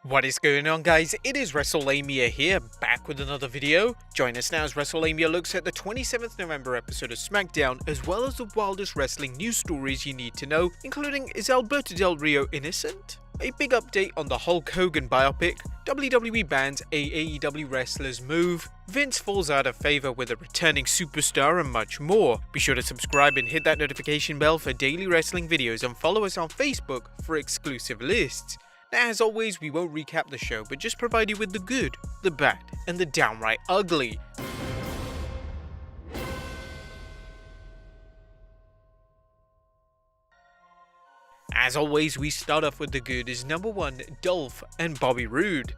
What is going on, guys? It is Wrestlelamia here, back with another video. Join us now as Wrestlelamia looks at the 27th November episode of Smackdown, as well as the wildest wrestling news stories you need to know, including is Alberto Del Rio innocent? A big update on the Hulk Hogan biopic, WWE bans AEW wrestlers move, Vince falls out of favor with a returning superstar, and much more. Be sure to subscribe and hit that notification bell for daily wrestling videos, and follow us on Facebook for exclusive lists. Now, as always, we won't recap the show, but just provide you with the good, the bad, and the downright ugly. As always, we start off with the good is number 1, Dolph and Bobby Roode.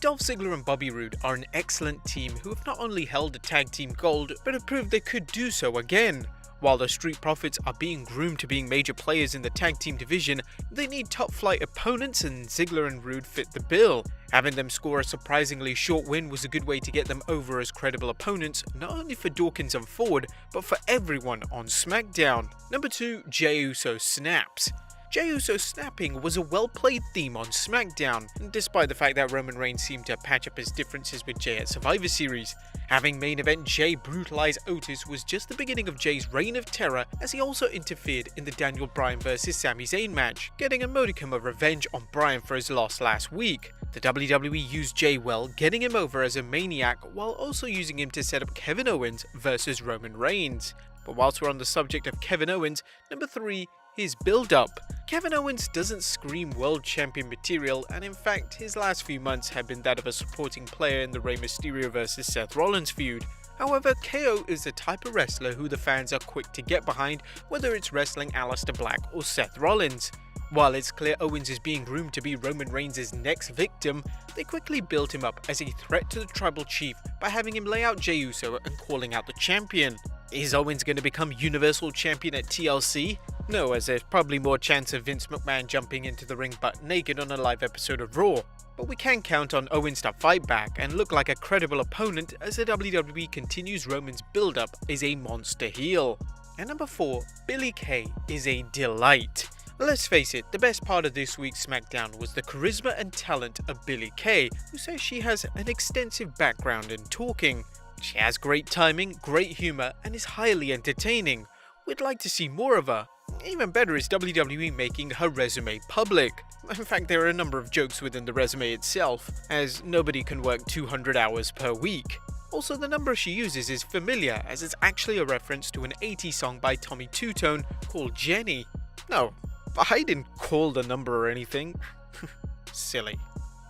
Dolph Ziggler and Bobby Roode are an excellent team who have not only held the tag team gold, but have proved they could do so again. While the Street Profits are being groomed to being major players in the tag team division, they need top flight opponents, and Ziggler and Roode fit the bill. Having them score a surprisingly short win was a good way to get them over as credible opponents, not only for Dawkins and Ford, but for everyone on SmackDown. Number 2, Jey Uso snaps. Jey Uso snapping was a well-played theme on SmackDown, despite the fact that Roman Reigns seemed to patch up his differences with Jey at Survivor Series. Having main event Jey brutalize Otis was just the beginning of Jey's reign of terror, as he also interfered in the Daniel Bryan vs Sami Zayn match, getting a modicum of revenge on Bryan for his loss last week. The WWE used Jey well, getting him over as a maniac while also using him to set up Kevin Owens versus Roman Reigns. But whilst we're on the subject of Kevin Owens, number 3, his build-up. Kevin Owens doesn't scream world champion material, and in fact his last few months have been that of a supporting player in the Rey Mysterio vs Seth Rollins feud. However, KO is the type of wrestler who the fans are quick to get behind, whether it's wrestling Aleister Black or Seth Rollins. While it's clear Owens is being groomed to be Roman Reigns' next victim, they quickly built him up as a threat to the tribal chief by having him lay out Jey Uso and calling out the champion. Is Owens going to become Universal Champion at TLC? No, as there's probably more chance of Vince McMahon jumping into the ring butt naked on a live episode of Raw. But we can count on Owens to fight back and look like a credible opponent as the WWE continues Roman's build-up as a monster heel. And number 4, Billie Kay is a delight. Let's face it, the best part of this week's SmackDown was the charisma and talent of Billie Kay, who says she has an extensive background in talking. She has great timing, great humour, and is highly entertaining. We'd like to see more of her. Even better is WWE making her resume public. In fact, there are a number of jokes within the resume itself, as nobody can work 200 hours per week. Also, the number she uses is familiar, as it's actually a reference to an 80s song by Tommy Two-Tone called Jenny. No, I didn't call the number or anything. Silly.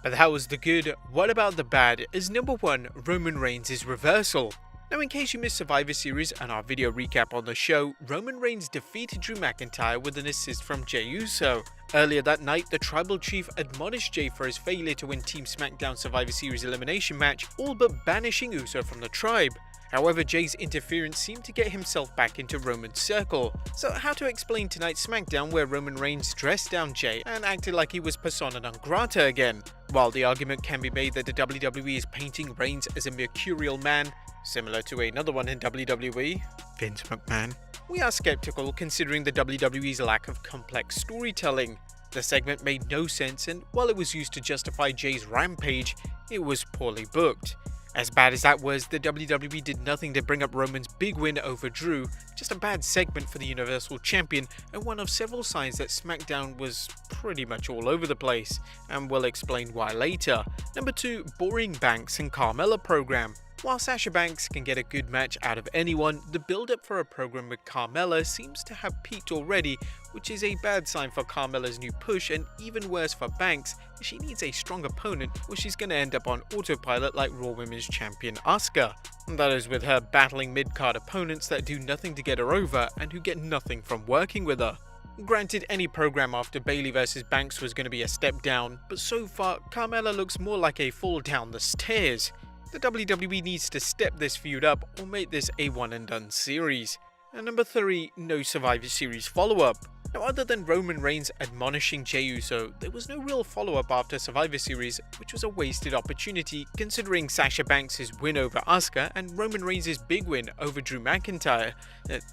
But that was the good. What about the bad? Is number 1, Roman Reigns' reversal. Now, in case you missed Survivor Series and our video recap on the show, Roman Reigns defeated Drew McIntyre with an assist from Jey Uso. Earlier that night, the Tribal Chief admonished Jey for his failure to win Team SmackDown Survivor Series elimination match, all but banishing Uso from the tribe. However, Jey's interference seemed to get himself back into Roman's circle. So how to explain tonight's SmackDown where Roman Reigns dressed down Jey and acted like he was persona non grata again? While the argument can be made that the WWE is painting Reigns as a mercurial man, similar to another one in WWE, Vince McMahon, we are skeptical considering the WWE's lack of complex storytelling. The segment made no sense, and while it was used to justify Jey's rampage, it was poorly booked. As bad as that was, the WWE did nothing to bring up Roman's big win over Drew, just a bad segment for the Universal Champion, and one of several signs that SmackDown was pretty much all over the place, and we'll explain why later. Number 2, boring Banks and Carmella program. While Sasha Banks can get a good match out of anyone, the build-up for a program with Carmella seems to have peaked already, which is a bad sign for Carmella's new push, and even worse for Banks, as she needs a strong opponent or she's going to end up on autopilot like Raw Women's Champion Asuka. That is with her battling mid-card opponents that do nothing to get her over and who get nothing from working with her. Granted, any program after Bayley vs Banks was going to be a step down, but so far Carmella looks more like a fall down the stairs. The WWE needs to step this feud up or make this a one and done series. And number 3, no Survivor Series follow-up. Now, other than Roman Reigns admonishing Jey Uso, there was no real follow-up after Survivor Series, which was a wasted opportunity considering Sasha Banks' win over Asuka and Roman Reigns' big win over Drew McIntyre,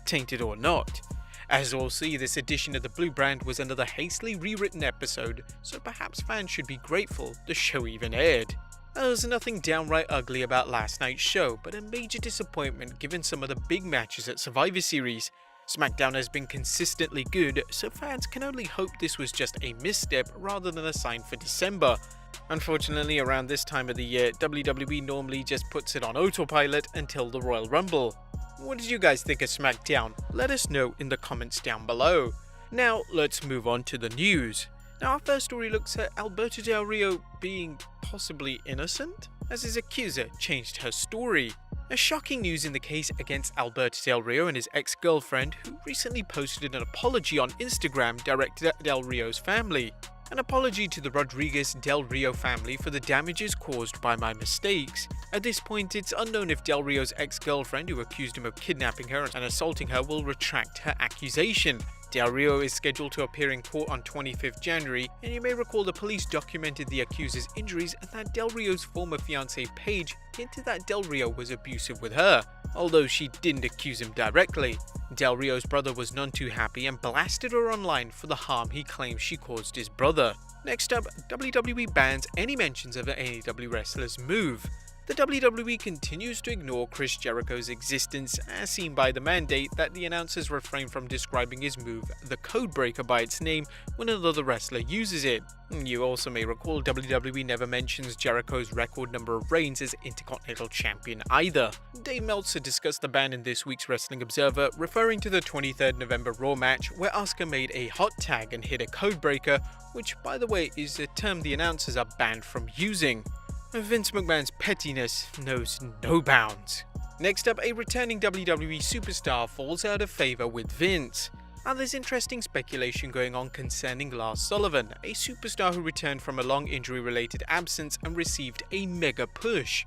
tainted or not. As we'll see, this edition of the Blue Brand was another hastily rewritten episode, so perhaps fans should be grateful the show even aired. There was nothing downright ugly about last night's show, but a major disappointment given some of the big matches at Survivor Series. Smackdown has been consistently good, so fans can only hope this was just a misstep rather than a sign for December. Unfortunately, around this time of the year, WWE normally just puts it on autopilot until the Royal Rumble. What did you guys think of Smackdown? Let us know in the comments down below. Now, let's move on to the news. Now, our first story looks at Alberto Del Rio being possibly innocent, as his accuser changed her story. A shocking news in the case against Alberto Del Rio and his ex-girlfriend, who recently posted an apology on Instagram directed at Del Rio's family. An apology to the Rodriguez Del Rio family for the damages caused by my mistakes. At this point, it's unknown if Del Rio's ex-girlfriend, who accused him of kidnapping her and assaulting her, will retract her accusation. Del Rio is scheduled to appear in court on 25th January, and you may recall the police documented the accuser's injuries and that Del Rio's former fiancée Paige hinted that Del Rio was abusive with her, although she didn't accuse him directly. Del Rio's brother was none too happy and blasted her online for the harm he claims she caused his brother. Next up, WWE bans any mentions of an AEW wrestler's move. The WWE continues to ignore Chris Jericho's existence, as seen by the mandate that the announcers refrain from describing his move, the Codebreaker, by its name when another wrestler uses it. You also may recall WWE never mentions Jericho's record number of reigns as Intercontinental Champion either. Dave Meltzer discussed the ban in this week's Wrestling Observer, referring to the 23rd November Raw match where Asuka made a hot tag and hit a Codebreaker, which by the way is a term the announcers are banned from using. Vince McMahon's pettiness knows no bounds. Next up, a returning WWE superstar falls out of favour with Vince. Now there's interesting speculation going on concerning Lars Sullivan, a superstar who returned from a long injury-related absence and received a mega push.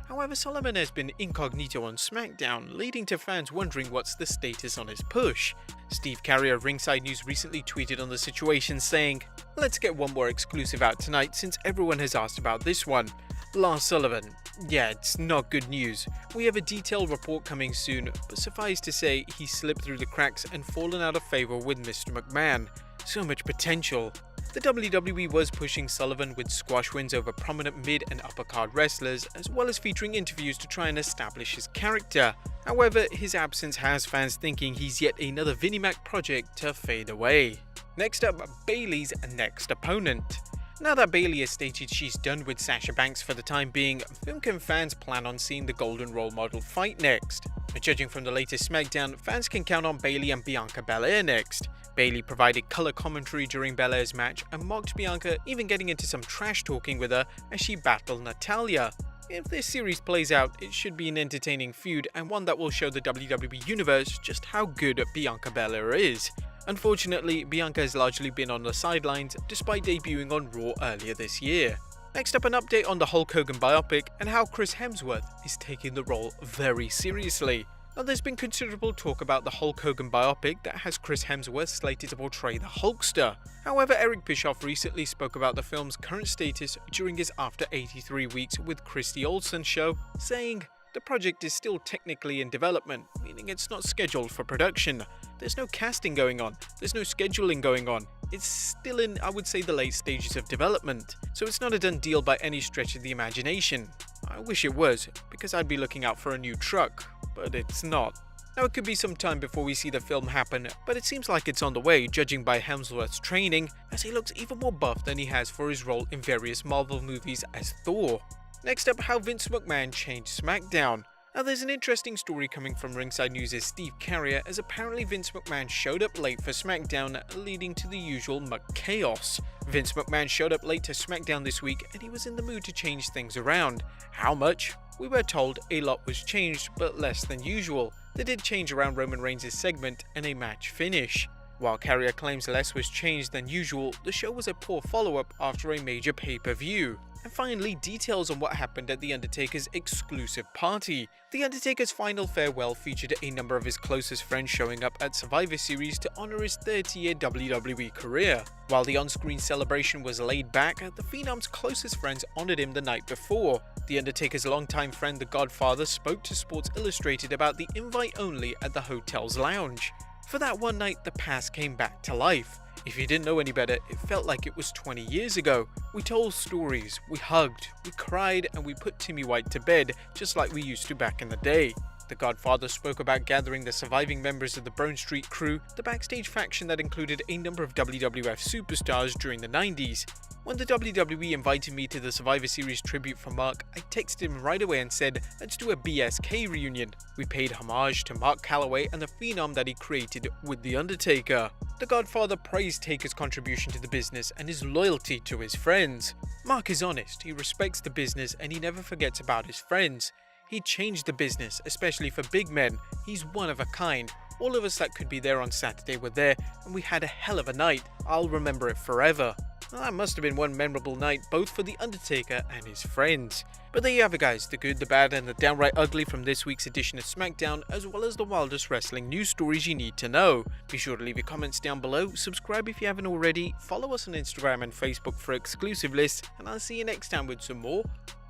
However, Sullivan has been incognito on Smackdown, leading to fans wondering what's the status on his push. Steve Carrier of Ringside News recently tweeted on the situation saying, "Let's get one more exclusive out tonight since everyone has asked about this one. Lars Sullivan. Yeah, it's not good news. We have a detailed report coming soon, but suffice to say he slipped through the cracks and fallen out of favour with Mr. McMahon. So much potential." The WWE was pushing Sullivan with squash wins over prominent mid and upper card wrestlers, as well as featuring interviews to try and establish his character. However, his absence has fans thinking he's yet another Vinnie Mac project to fade away. Next up, Bayley's next opponent. Now that Bayley has stated she's done with Sasha Banks for the time being, whom can fans plan on seeing the Golden Role model fight next? Judging from the latest Smackdown, fans can count on Bayley and Bianca Belair next. Bayley provided colour commentary during Belair's match and mocked Bianca, even getting into some trash talking with her as she battled Natalya. If this series plays out, it should be an entertaining feud and one that will show the WWE Universe just how good Bianca Belair is. Unfortunately, Bianca has largely been on the sidelines despite debuting on Raw earlier this year. Next up, an update on the Hulk Hogan biopic and how Chris Hemsworth is taking the role very seriously. Now, there's been considerable talk about the Hulk Hogan biopic that has Chris Hemsworth slated to portray the Hulkster. However, Eric Bischoff recently spoke about the film's current status during his After 83 Weeks with Christy Olsen show, saying, "The project is still technically in development, meaning it's not scheduled for production. There's no casting going on, there's no scheduling going on. It's still in, I would say, the late stages of development, so it's not a done deal by any stretch of the imagination. I wish it was, because I'd be looking out for a new truck, but it's not." Now, it could be some time before we see the film happen, but it seems like it's on the way, judging by Hemsworth's training, as he looks even more buff than he has for his role in various Marvel movies as Thor. Next up, how Vince McMahon changed Smackdown. Now, there's an interesting story coming from Ringside News' Steve Carrier, as apparently Vince McMahon showed up late for SmackDown, leading to the usual chaos. Vince McMahon showed up late to SmackDown this week, and he was in the mood to change things around. How much? We were told a lot was changed, but less than usual. They did change around Roman Reigns' segment and a match finish. While Carrier claims less was changed than usual, the show was a poor follow-up after a major pay-per-view. And finally, details on what happened at The Undertaker's exclusive party. The Undertaker's final farewell featured a number of his closest friends showing up at Survivor Series to honor his 30-year WWE career. While the on-screen celebration was laid back, the Phenom's closest friends honored him the night before. The Undertaker's longtime friend The Godfather spoke to Sports Illustrated about the invite only at the hotel's lounge. For that one night, the past came back to life. If you didn't know any better, it felt like it was 20 years ago. We told stories, we hugged, we cried, and we put Timmy White to bed, just like we used to back in the day. The Godfather spoke about gathering the surviving members of the Brown Street crew, the backstage faction that included a number of WWF superstars during the 90s. When the WWE invited me to the Survivor Series tribute for Mark, I texted him right away and said, let's do a BSK reunion. We paid homage to Mark Calloway and the phenom that he created with The Undertaker. The Godfather praised Taker's contribution to the business and his loyalty to his friends. Mark is honest, he respects the business and he never forgets about his friends. He changed the business, especially for big men. He's one of a kind. All of us that could be there on Saturday were there, and we had a hell of a night. I'll remember it forever. Well, that must have been one memorable night both for The Undertaker and his friends. But there you have it guys, the good, the bad and the downright ugly from this week's edition of Smackdown, as well as the wildest wrestling news stories you need to know. Be sure to leave your comments down below, subscribe if you haven't already, follow us on Instagram and Facebook for exclusive lists, and I'll see you next time with some more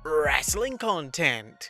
wrestling content.